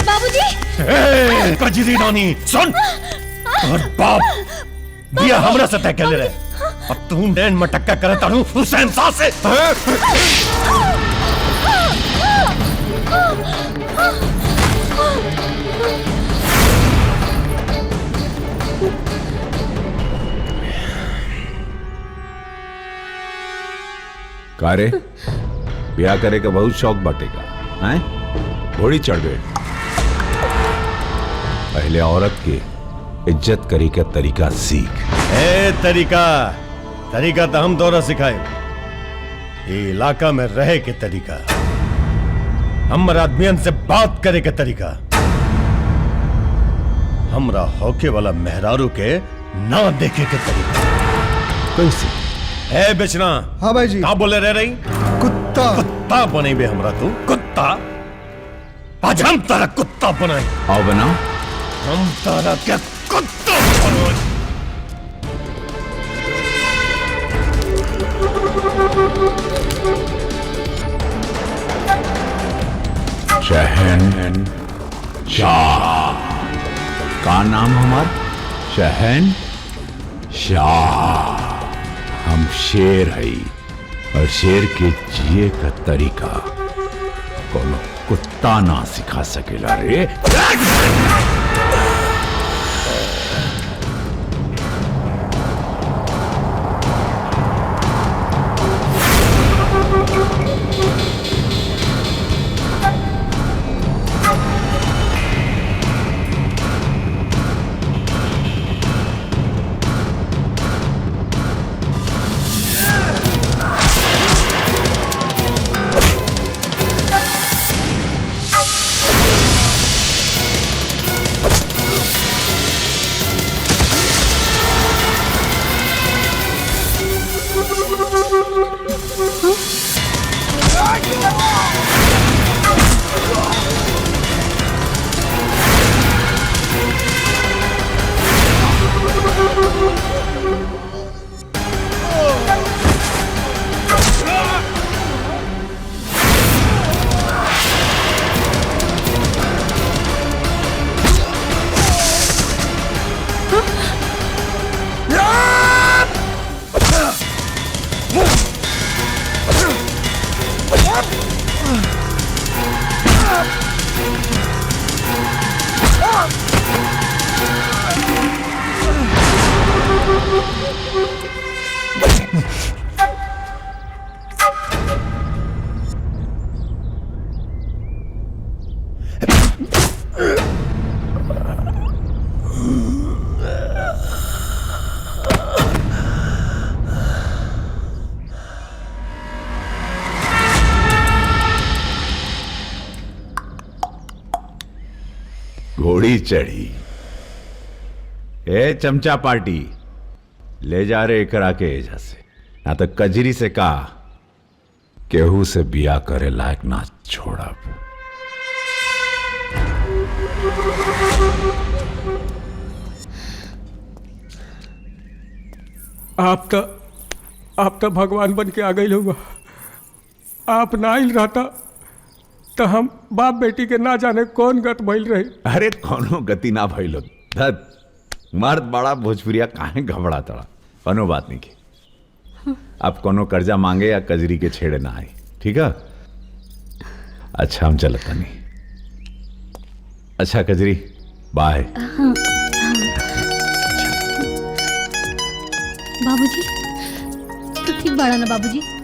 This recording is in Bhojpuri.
बाबूजी। कजरी रानी सुन, और बाप दिया हमरा से तय कर ले रहे, अब तू नैन मटक्का करता हूँ हुसैन साहब से। कारे ब्याह करे का बहुत शौक बाटेगा हैं? घोड़ी चढ़ गए। पहले औरत की इज्जत करे का तरीका सीख। तरीका तो हम दोनों सिखाए। ये इलाका में रहे के तरीका, हमर आदमियन से बात करे के तरीका, हमरा होके वाला मेहरारू के ना देखे के तरीका। कैसे? ए बेचना। हाँ भाई जी। क्या बोले रह रही? कुत्ता बने बे हमरा तू कुत्ता। आज हम तारा कुत्ता बनाए। आओ बनाओ। हम तारा क्या कुत्ता बनाए। शहन शाह का नाम हमार शहन शाह। हम शेर है और शेर के जिए का तरीका कोनो कुत्ता ना सिखा सकेला रे। घोड़ी चढ़ी। ए चमचा पार्टी ले जा रे करा के एजा से, ना तो कजरी से कहा केहू से बिया करे लायक ना छोड़ा। आप तो भगवान बन के आ गई लोग। आप ना ही रहता तो हम बाप बेटी के ना जाने कौन गत भइल रही। अरे कोनो गति ना भइल धत मर्द बड़ा भोजपुरिया काहे घबरा तड़ा। कोनो बात नहीं की। आप कोनो कर्जा मांगे या कजरी के छेड़े ना आए, ठीक है? अच्छा हम चलता नहीं। अच्छा कजरी बाय। बाबूजी तू ठीक बाड़ा ना बाबूजी?